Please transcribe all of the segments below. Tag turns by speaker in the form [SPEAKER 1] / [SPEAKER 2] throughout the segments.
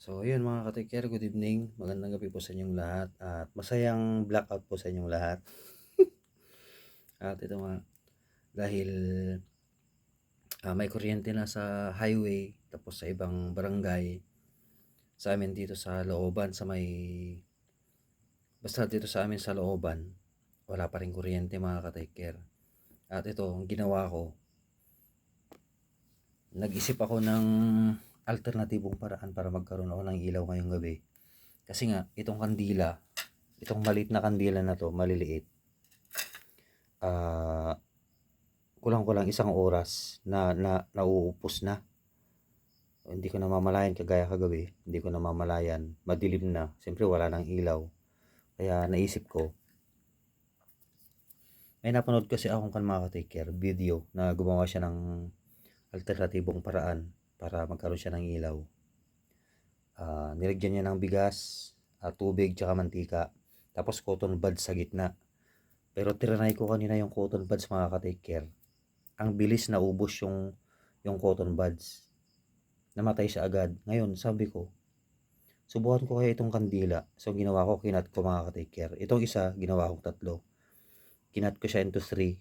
[SPEAKER 1] So, ayun mga ka-take good evening. Magandang gabi po sa inyong lahat at masayang blackout po sa inyong lahat. At ito nga, dahil may kuryente na sa highway, tapos sa ibang barangay, sa amin dito sa looban, basta dito sa amin sa looban, wala pa rin kuryente mga ka-take. At ito, ang ginawa ko, nag-isip ako ng alternatibong paraan para magkaroon ako ng ilaw ngayong gabi. Kasi nga, itong kandila, itong maliit na kandila na to, maliliit, ah, kulang-kulang isang oras na nauupos na. Hindi ko namamalayan kagaya kagabi, hindi ko namamalayan, madilim na, siyempre wala nang ilaw. Kaya naisip ko, may napanood kasi akong mga ka-take video na gumawa siya ng alternatibong paraan para magkaroon siya ng ilaw. Nilagyan niya ng bigas, tubig, tsaka mantika. Tapos cotton buds sa gitna. Pero tinry ko kanina yung cotton buds mga ka-take. Ang bilis na ubos yung cotton buds. Namatay siya agad. Ngayon, sabi ko, subukan ko kaya itong kandila. So, ginawa ko, kinat ko mga ka-take. Itong isa, ginawa kong 3. Kinat ko siya into 3.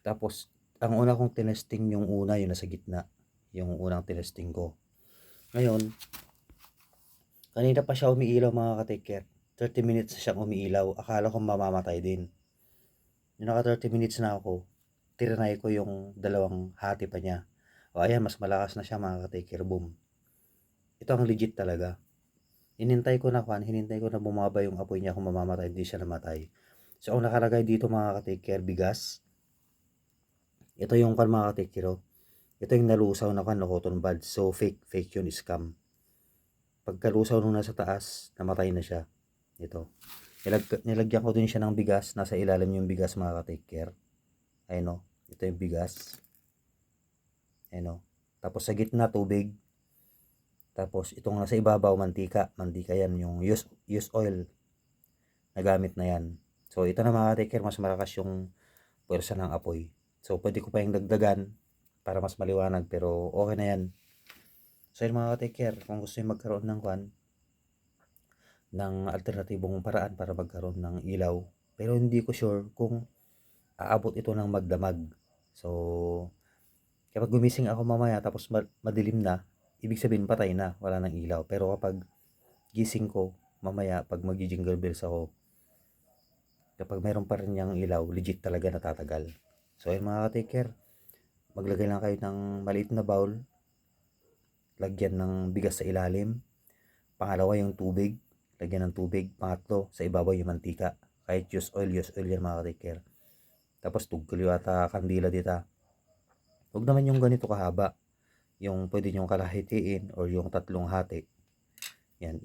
[SPEAKER 1] Tapos, ang una kong tinesting yung una, yung nasa gitna. Yung unang tinesting ko. Ngayon, kanina pa siya umiilaw mga ka-take. 30 minutes na siyang umiilaw. Akala ko mamamatay din. Yung naka 30 minutes na ako, tinry ko yung dalawang hati pa niya. O ayan, mas malakas na siya mga ka-take. Boom. Ito ang legit talaga. Hinintay ko na bumaba yung apoy niya kung mamamatay, hindi siya namatay. So, ang nakalagay dito mga ka-take bigas. Ito yung mga ka-take ito yung nalusaw na cotton buds. So, fake yun, scam. Pagkalusaw nung nasa taas, namatay na siya. Ito. Nilagyan ko din siya ng bigas. Nasa ilalim yung bigas mga ka-take. Ayun o. Ito yung bigas. Ayun o. Tapos sa gitna, tubig. Tapos itong nasa ibabaw, mantika. Mantika yan. Yung use oil. Nagamit na yan. So ito na mga ka-take, mas malakas yung pwersa ng apoy. So pwede ko pa yung dagdagan para mas maliwanag. Pero okay na yan. So yun mga ka-take, kung gusto yung magkaroon ng alternatibong paraan para magkaroon ng ilaw. Pero hindi ko sure kung aabot ito ng magdamag. So, kapag gumising ako mamaya tapos madilim na, ibig sabihin patay na, wala nang ilaw. Pero kapag gising ko mamaya, pag mag-jingle bells ako, kapag mayroon pa rin yung ilaw, legit talaga natatagal. So, ayun mga ka-take, maglagay lang kayo ng maliit na bowl, lagyan ng bigas sa ilalim, pangalawa yung tubig, lagyan ng tubig, pangatlo sa ibabaw yung mantika. Kahit use oil yan mga ka-take. Tapos tugkol yung kandila dito. Huwag naman yung ganito kahaba. Yung pwede nyong kalahitiin or yung 3 hati. Yan,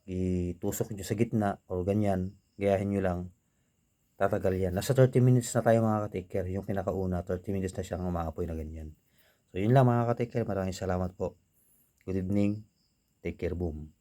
[SPEAKER 1] itusok nyo sa gitna or ganyan. Gayahin nyo lang. Tatagal yan. Nasa 30 minutes na tayo mga ka-take. Yung pinakauna, 30 minutes na siyang umaapoy na ganyan. So, yun lang mga ka-take. Maraming salamat po. Good evening. Take care, boom.